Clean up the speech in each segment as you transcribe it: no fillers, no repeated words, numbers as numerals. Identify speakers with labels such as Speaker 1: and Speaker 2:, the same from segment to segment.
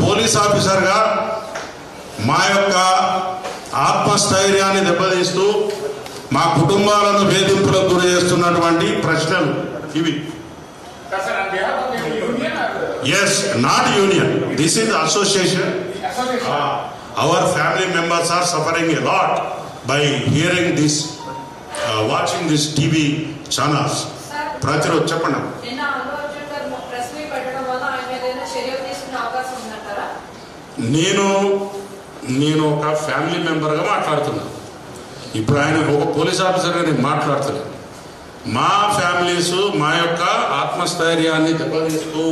Speaker 1: Police ఆఫీసర్గా మా యొక్క ఆత్మస్థైర్యాన్ని దెబ్బతీస్తూ మా కుటుంబాలను వేధింపులకు గురి చేస్తున్నటువంటి ప్రశ్నలు ఇవి. Yes, not union, this is association. Our family members are suffering a lot by hearing this, watching this TV channels. ప్రతిరోజు చెప్పండి. నేను ఒక ఫ్యామిలీ మెంబర్గా మాట్లాడుతున్నాను. ఇప్పుడు ఆయన ఒక పోలీస్ ఆఫీసర్గా నేను మాట్లాడుతున్నాను. మా ఫ్యామిలీస్ మా యొక్క ఆత్మస్థైర్యాన్ని దెబ్బతీస్తూ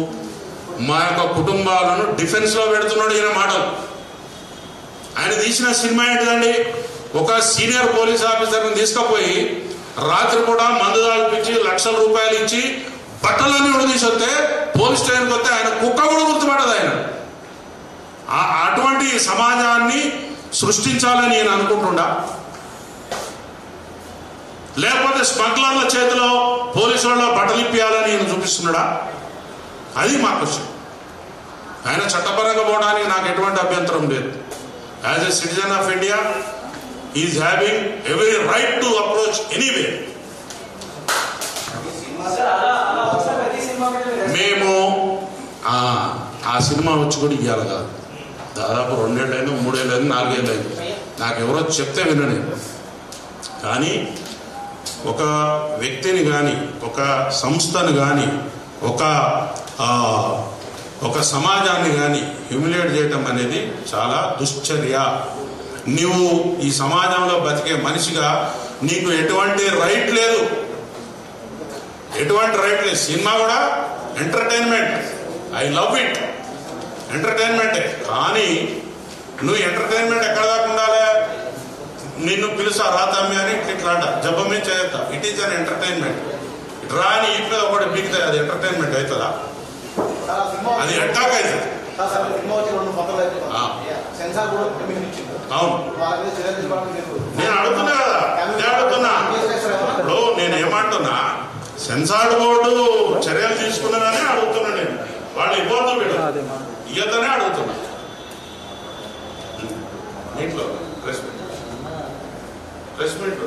Speaker 1: మా యొక్క కుటుంబాలను డిఫెన్స్లో పెడుతున్నాడు ఈయన మాటలు. ఆయన తీసిన సినిమా ఏంటిదండి? ఒక సీనియర్ పోలీస్ ఆఫీసర్ని తీసుకుపోయి రాత్రి కూడా మందు దాల్పించి లక్షల రూపాయలు ఇచ్చి బట్టలన్నీ ఉడదీసి వస్తే పోలీస్ స్టేషన్కి వస్తే ఆయన కుక్క కూడా గుర్తుపడదు. ఆయన అటువంటి సమాజాన్ని సృష్టించాలని నేను అనుకుంటున్నా, లేకపోతే స్మగ్లర్ల చేతిలో పోలీసు వాళ్ళ బట్టలు ఇప్పియాలని నేను చూపిస్తున్నాడా? అది మా క్వశ్చన్. ఆయన చట్టపరంగా పోవడానికి నాకు ఎటువంటి అభ్యంతరం లేదు. As a citizen of India is having every right to approach anyway. మేము ఆ సినిమా వచ్చి కూడా ఇవ్వాలి కాదు, దాదాపు 2 ఏళ్ళైనా 3 ఏళ్ళైనా 4 ఏళ్ళైనా నాకు ఎవరో చెప్తే వినను. కానీ ఒక వ్యక్తిని కానీ ఒక సంస్థను కానీ ఒక సమాజాన్ని కానీ హ్యూమిలేట్ చేయటం అనేది చాలా దుశ్చర్య. నువ్వు ఈ సమాజంలో బతికే మనిషిగా నీకు ఎటువంటి రైట్ లేదు, ఎటువంటి రైట్ లేదు. సినిమా కూడా ఎంటర్టైన్మెంట్, ఐ లవ్ ఇట్, ఎంటర్టైన్మెంటే. కానీ నువ్వు ఎంటర్టైన్మెంట్ ఎక్కడ దాకా ఉండాలి? నిన్ను పిలుసా రాతమ్మి అని ఇట్లా జబ్బమే చేయొద్దా? It is an entertainment. రాని ఇట్లా ఒకటి బిగితే అది ఎంటర్టైన్మెంట్ అవుతుందా? అది అటాక్ అవుతుంది. అవును, నేను అడుగుతున్నా కదా, ఇప్పుడు నేను ఏమంటున్నా, సెన్సార్ బోర్డు చర్యలు తీసుకున్నదని అడుగుతున్నా. నేను వాళ్ళు ఇవ్వద్దు వీడు ఇయ్యద్దనే అడుగుతున్నా. ఇంట్లో ప్రెస్ మీట్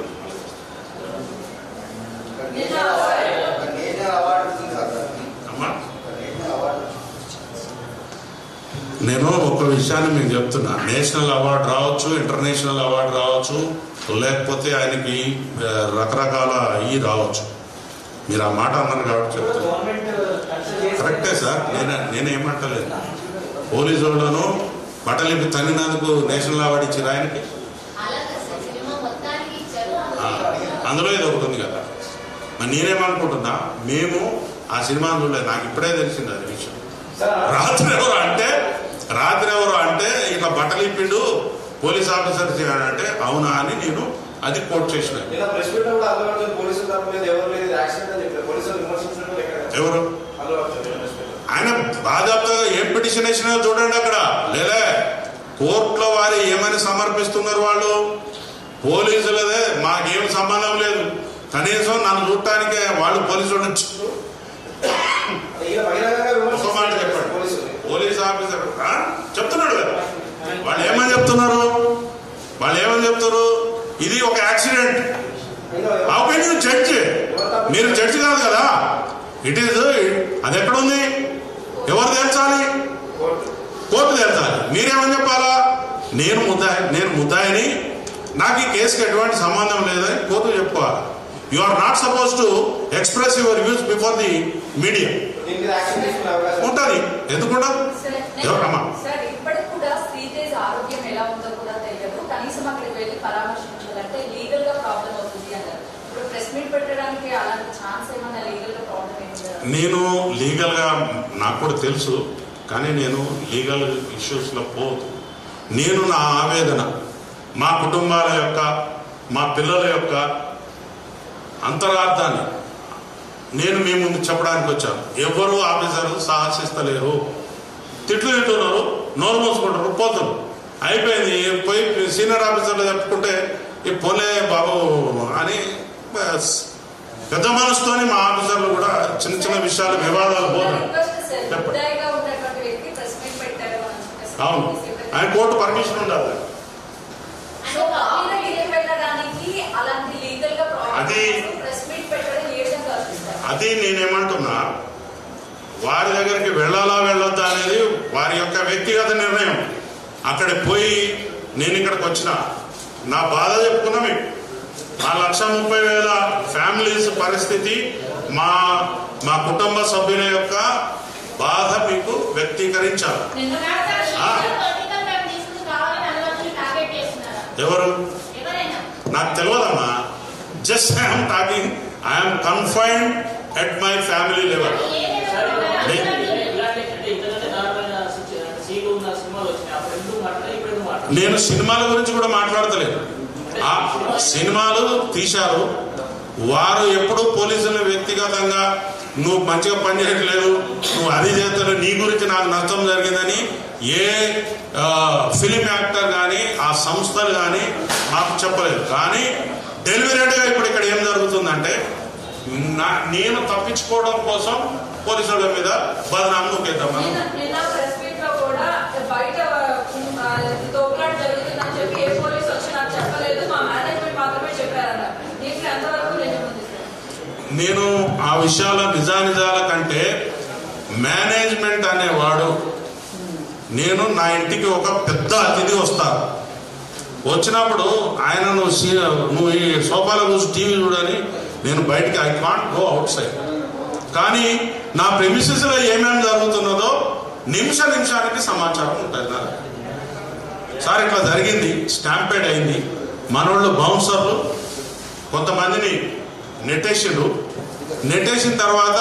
Speaker 1: నేను ఒక విషయాన్ని మీకు చెప్తున్నా. నేషనల్ అవార్డు రావచ్చు, ఇంటర్నేషనల్ అవార్డు రావచ్చు, లేకపోతే ఆయనకి రకరకాల ఇవి రావచ్చు. మీరు ఆ మాట అన్నారు కాబట్టి చెప్తున్నా. కరెక్టే సార్, నేనేమంటలేదు. పోలీసు వాళ్ళను బట్టలిపి తన్నినందుకు నేషనల్ అవార్డు ఇచ్చారు ఆయనకి. అందులో ఇది ఒకటి ఉంది కదా. మరి నేనేమనుకుంటున్నా, మేము ఆ సినిమాను చూడలేదు, నాకు ఇప్పుడే తెలిసింది అది విషయం. రాత్రి ఎవరు అంటే ఇట్లా బట్టలు ఇప్పిండు పోలీస్ ఆఫీసర్ అంటే అవునా అని నేను అది కోట్ చేసిన. ఎవరు ఆయన బాధ్యతగా ఏం పిటిషన్ వేసినా చూడండి. అక్కడ లేలే కోర్టులో వారు ఏమని సమర్పిస్తున్నారు వాళ్ళు. పోలీసులదే మాకేం సంబంధం లేదు, కనీసం నన్ను చూడటానికే వాళ్ళు పోలీసులు వచ్చారు. ఒక మాట చెప్పండి, పోలీస్ ఆఫీసర్ చెప్తున్నాడు కదా. వాళ్ళు ఏమని చెప్తారు? ఇది ఒక యాక్సిడెంట్. ఒపీనియన్ జడ్జి, మీరు జడ్జి కాదు కదా. ఇట్ ఈజ్, అది ఎక్కడుంది? ఎవరు తేల్చాలి? కోర్టు తేల్చాలి. మీరేమని చెప్పాలా? నేను ముద్దాయిని, నాకు ఈ కేసుకి ఎటువంటి సంబంధం లేదని కోర్టు చెప్పుకోవాలి. You are not suppose to express your views before the media. ఉంటుంది, ఎందుకుంటా? ఎవరమ్మా నేను లీగల్గా నాకు కూడా తెలుసు, కానీ నేను లీగల్ ఇష్యూస్లో పోదు. నేను నా ఆవేదన మా కుటుంబాల యొక్క, మా పిల్లల యొక్క అంతరార్థాన్ని నేను మీ ముందు చెప్పడానికి వచ్చాను. ఎవరు ఆఫీసర్లు సాహసిస్తలేరు, తిట్లు తింటున్నారు, నోరు మూసుకుంటారు, పోతారు, అయిపోయింది. పోయి సీనియర్ ఆఫీసర్లు చెప్పుకుంటే ఈ పోలే బాబు అని పెద్ద మనసుతోని మా ఆఫీసర్లు కూడా చిన్న చిన్న విషయాలు వివాదాలు పోతారు. అవును, ఆయన కోర్టు పర్మిషన్ ఉండాలి. అది నేనేమంటున్నా, వారి దగ్గరికి వెళ్ళాలా వెళ్ళొద్దా అనేది వారి యొక్క వ్యక్తిగత నిర్ణయం. అక్కడికి పోయి నేను ఇక్కడికి వచ్చిన నా బాధ చెప్పుకున్నా మీకు. ఆ 1,30,000 ఫ్యామిలీస్ పరిస్థితి, మా మా కుటుంబ సభ్యుల యొక్క బాధ మీకు వ్యక్తీకరించాలి. ఎవరు నాకు తెలియదమ్మా. Just I'm talking, I'm confined at my family level. నేను సినిమాల గురించి కూడా మాట్లాడతలేదు. ఆ సినిమాలు తీశారు, వారు ఎప్పుడూ పోలీసులను వ్యక్తిగతంగా నువ్వు మంచిగా పనిచేయట్లేదు, నువ్వు అది చేస్తలేవు, నీ గురించి నాకు నష్టం జరిగిందని ఏ ఫిలిం యాక్టర్ కానీ ఆ సంస్థలు కానీ మాకు చెప్పలేదు. కానీ డెలివరీగా ఇప్పుడు ఇక్కడ ఏం జరుగుతుందంటే, నేను తప్పించుకోవడం కోసం పోలీసుల మీద బదనామా నొక్కేద్దాం మనం. నేను ఆ విషయాల నిజానిజాల కంటే మేనేజ్మెంట్ అనేవాడు, నేను నా ఇంటికి ఒక పెద్ద అతిథి వస్తారు, వచ్చినప్పుడు ఆయన నువ్వు ఈ సోఫాలో కూర్చు టీవీ చూడని నేను బయటికి I can't go out side. కానీ నా ప్రెమిసెస్లో ఏమేమి జరుగుతున్నదో నిమిషానికి సమాచారం ఉంటుంది. సార్ ఇట్లా జరిగింది, స్టాంపేడ్ అయింది, మనోళ్ళు బౌన్సర్లు కొంతమందిని నెట్టేసిన తర్వాత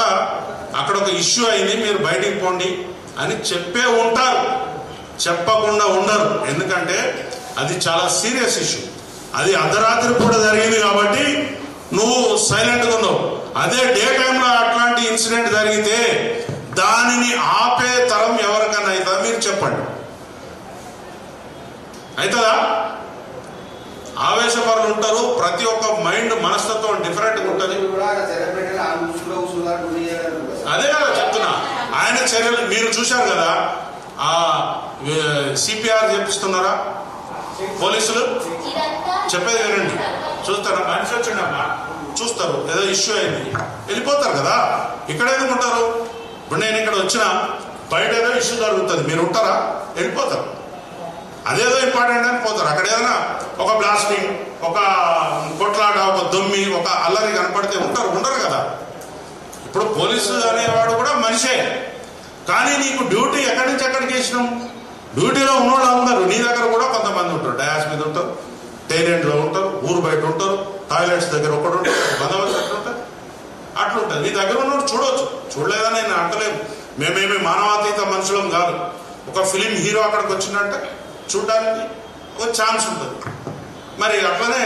Speaker 1: అక్కడ ఒక ఇష్యూ అయింది, మీరు బయటికి పోండి అని చెప్పే ఉంటారు, చెప్పకుండా ఉండరు. ఎందుకంటే అది చాలా సీరియస్ ఇష్యూ, అది అర్ధరాత్రి పూట జరిగింది కాబట్టి నువ్వు సైలెంట్గా ఉన్నావు. అదే డే టైంలో అట్లాంటి ఇన్సిడెంట్ జరిగితే దానిని ఆపే తరం ఎవరికైనా అవుతుందా మీరు చెప్పండి? అవుతుందా? ఆవేశపరులు ఉంటారు, ప్రతి ఒక్క మైండ్ మనస్తత్వం డిఫరెంట్గా ఉంటుంది. అదే కదా చెప్తున్నా, ఆయన చర్యలు మీరు చూశారు కదా. ఆ సిపిఆర్ చేపిస్తున్నారా పోలీసులు? చెప్పేది వినండి, చూస్తారా? మనిషి వచ్చిండమ్మా, చూస్తారు, ఏదో ఇష్యూ అయింది, వెళ్ళిపోతారు కదా. ఇక్కడ ఎందుకుంటారు? ఇప్పుడు నేను ఇక్కడ వచ్చినా బయట ఏదో ఇష్యూ జరుగుతుంది, మీరు ఉంటారా? వెళ్ళిపోతారు. అదేదో ఇంపార్టెంట్ అని పోతారు. అక్కడ ఏదైనా ఒక బ్లాస్టింగ్, ఒక కొట్లాట, ఒక దొమ్మి, ఒక అల్లరి కనపడితే ఉండరు కదా. ఇప్పుడు పోలీసు అనేవాడు కూడా మనిషే, కానీ నీకు డ్యూటీ ఎక్కడి నుంచి ఎక్కడికి వేసినాం? డ్యూటీలో ఉన్నవాళ్ళు అందరూ నీ దగ్గర కూడా కొంతమంది ఉంటారు, డయాస్ మీద ఉంటారు, టైలెంట్లో ఉంటారు, ఊరు బయట ఉంటారు, టాయిలెట్స్ దగ్గర ఒకటి ఉంటారు, బందోబస్తు ఎక్కడ ఉంటుంది అట్లుంటుంది. నీ దగ్గర ఉన్నవాడు చూడవచ్చు, చూడలేదని నేను అంటలేము. మేమేమి మానవాతీత మనుషులం కాదు. ఒక ఫిలిం హీరో అక్కడికి వచ్చిందంటే చూడడానికి ఒక ఛాన్స్ ఉంటుంది. మరి అట్లనే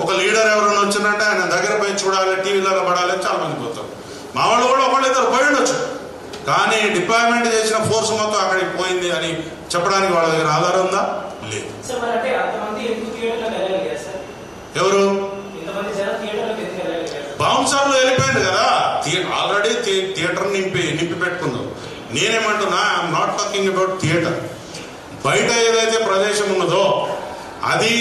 Speaker 1: ఒక లీడర్ ఎవరైనా వచ్చిందంటే ఆయన దగ్గర పోయి చూడాలి, టీవీలలో పడాలి అని చాలా మంది పోతారు. మా వాళ్ళు కూడా ఒకళ్ళిద్దరు పోయి ఉండొచ్చు, కానీ డిప్లాయ్మెంట్ చేసిన ఫోర్స్ మొత్తం అక్కడికి పోయింది అని చెప్పడానికి వాళ్ళ దగ్గర ఆధారం ఉందా? లేదు. ఎవరు? బౌన్సర్లు వెళ్ళిపోయింది కదా, ఆల్రెడీ థియేటర్ నింపి పెట్టుకుందాం. నేనేమంటున్నా, I'm not talking about theatre. బయట ఏదైతే ప్రదేశం ఉన్నదో అది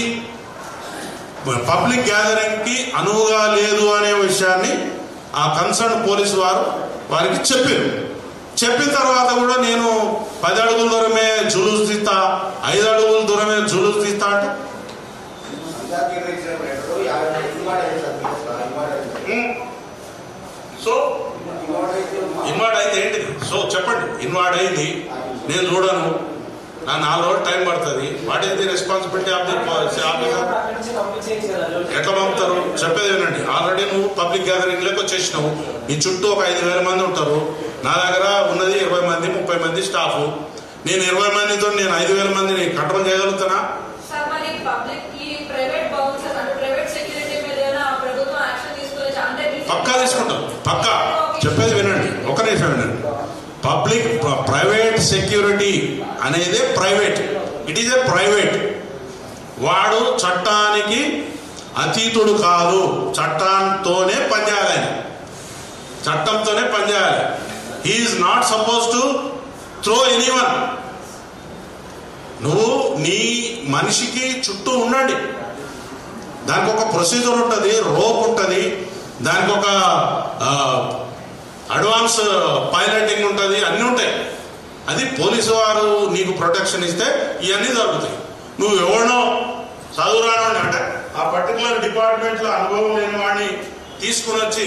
Speaker 1: పబ్లిక్ గ్యాదరింగ్కి అనువుగా లేదు అనే విషయాన్ని ఆ కన్సర్న్ పోలీసు వారికి చెప్పిన తర్వాత కూడా నేను 10 అడుగుల దూరమే జులూస్ తీస్తా, 5 అడుగుల దూరమే జులూస్ తీస్తా అంటే సో ఇన్వార్డ్ అయితే ఏంటిది? సో చెప్పండి, ఇన్వార్డ్ అయింది, నేను చూడను, నా 4 రోజులు టైం పడుతుంది. What is the responsibility of the officer? ఎట్లా పంపుతారు? చెప్పేది వినండి. ఆల్రెడీ నువ్వు పబ్లిక్ గ్యాదరింగ్ లోకి వచ్చేసినావు, నీ చుట్టూ ఒక 5,000 మంది ఉంటారు, నా దగ్గర ఉన్నది 20 మంది 30 మంది స్టాఫ్. నేను 20 మందితో నేను 5,000 మందిని కంట్రోల్ చేయగలుగుతానా? పక్కా తీసుకుంటాం, పక్కా. చెప్పేది వినండి, ఒక నిమిషం వినండి. ప్రైవేట్ సెక్యూరిటీ అనేది private, it is a private. వాడు చట్టానికి అతీతుడు కాదు, చట్టంతోనే పనిచేయాలి, ఆయన చట్టంతోనే పనిచేయాలి. He is not suppose to throw anyone. నువ్వు నీ మనిషికి చుట్టూ ఉండండి. దానికి ఒక ప్రొసీజర్ ఉంటుంది, రోప్ ఉంటుంది, దానికి ఒక అడ్వాన్స్ పైలటింగ్ ఉంటుంది, అన్నీ ఉంటాయి. అది పోలీసు వారు నీకు ప్రొటెక్షన్ ఇస్తే ఇవన్నీ జరుగుతాయి. నువ్వు ఎవరినో చదువురాని అంటే ఆ పర్టికులర్ డిపార్ట్మెంట్లో అనుభవం లేని వాడిని తీసుకుని వచ్చి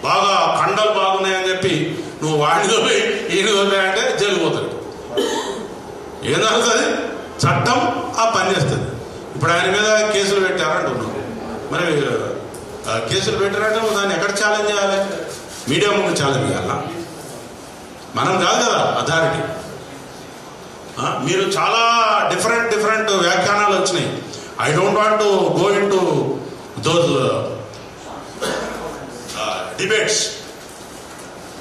Speaker 1: బాగా కండలు బాగున్నాయని చెప్పి నువ్వు వాడిని పోయి ఈయన అంటే జైలు పోతాడు. ఏం జరుగుతుంది? చట్టం ఆ పని చేస్తుంది. ఇప్పుడు ఆయన మీద కేసులు పెట్టారంటున్నావు. మరి కేసులు పెట్టారంటే దాన్ని ఎక్కడ ఛాలెంజ్ చేయాలి? మీడియా ముందు ఛాలెంజ్ చేయాలా? మనం కాదు కదా అథారిటీ. మీరు చాలా డిఫరెంట్ వ్యాఖ్యానాలు వచ్చినాయి. I don't want to go in to those debates.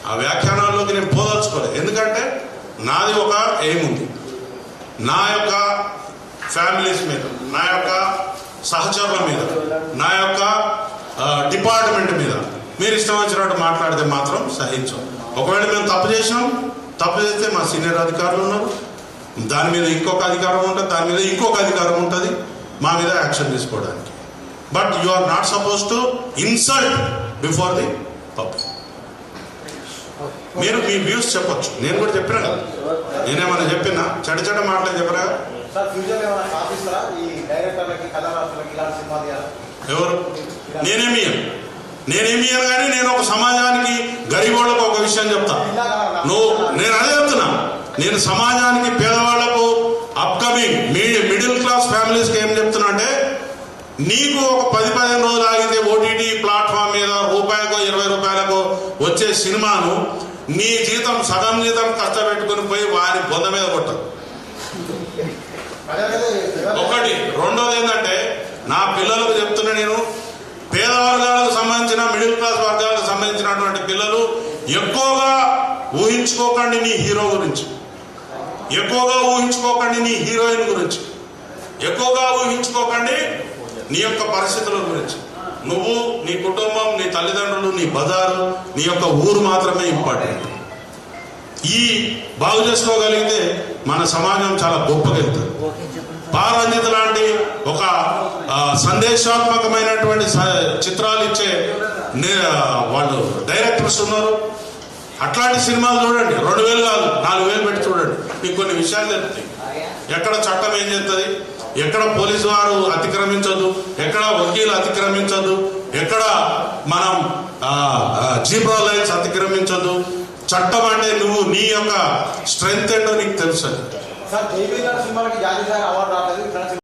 Speaker 1: ఆ వ్యాఖ్యానాల్లోకి నేను పోదలుచుకోలేదు. ఎందుకంటే నాది ఒక ఎయిమ్ ఉంది. నా యొక్క ఫ్యామిలీస్ మీద, నా యొక్క సహచరుల మీద, నా యొక్క డిపార్ట్మెంట్ మీద మీరు ఇష్టం వచ్చినట్టు మాట్లాడితే మాత్రం సహించం. ఒకవేళ మేము తప్పు చేసినాం, తప్పు చేస్తే మా సీనియర్ అధికారులు ఉన్నారు, దాని మీద ఇంకొక అధికారం ఉంటుంది, దాని మీద ఇంకొక అధికారం ఉంటుంది మా మీద యాక్షన్ తీసుకోవడానికి. But you are not suppose to insult before the public. మీరు మీ వ్యూస్ చెప్పొచ్చు, నేను కూడా చెప్పినా కదా. నేనేమన్నా చెప్పినా చెడ్డ మాటలు చెప్పరా? ఎవరు? నేనేమి కానీ నేను ఒక సమాజానికి గరీబోళ్ళకు ఒక విషయం చెప్తా. నేను అదే చెప్తున్నా. నేను సమాజానికి పేదవాళ్లకు అప్కమింగ్ మిడిల్ క్లాస్ ఫ్యామిలీస్కి ఏం చెప్తున్నా అంటే, నీకు ఒక 10-15 రోజులు ఆగితే ఓటీటీ ప్లాట్ఫామ్ మీద రూపాయకో 20 రూపాయలకు వచ్చే సినిమాను నీ జీతం సగం జీతం కష్టపెట్టుకుని పోయి వారి బొంద మీద కొట్టదు. ఒకటి. రెండోది ఏంటంటే, నా పిల్లలకు చెప్తున్నా, నేను పేద వర్గాలకు సంబంధించిన మిడిల్ క్లాస్ వర్గాలకు సంబంధించినటువంటి పిల్లలు ఎక్కువగా ఊహించుకోకండి నీ హీరో గురించి, ఎక్కువగా ఊహించుకోకండి నీ హీరోయిన్ గురించి, ఎక్కువగా ఊహించుకోకండి నీ యొక్క పరిస్థితుల గురించి. నువ్వు, నీ కుటుంబం, నీ తల్లిదండ్రులు, నీ బజారు, నీ యొక్క ఊరు మాత్రమే ఇంపార్టెంట్. ఈ బాగు చేసుకోగలిగితే మన సమాజం చాలా గొప్పగెళ్తుంది. పారంజిత్ లాంటి ఒక సందేశాత్మకమైనటువంటి చిత్రాలు ఇచ్చే వాళ్ళు డైరెక్టర్స్ ఉన్నారు. అట్లాంటి సినిమాలు చూడండి. 2000 కాదు, 4000 పెట్టి చూడండి. మీకు కొన్ని విషయాలు తెలుస్తాయి. ఎక్కడ చట్టం ఏం చేస్తుంది, ఎక్కడ పోలీసు వారు అతిక్రమించదు, ఎక్కడ వకీలు అతిక్రమించదు, ఎక్కడ మనం జీబ్రా లైన్స్ అతిక్రమించదు. చట్టం అంటే నువ్వు నీ యొక్క స్ట్రెంగ్త్ ఏంటో నీకు తెలుసు.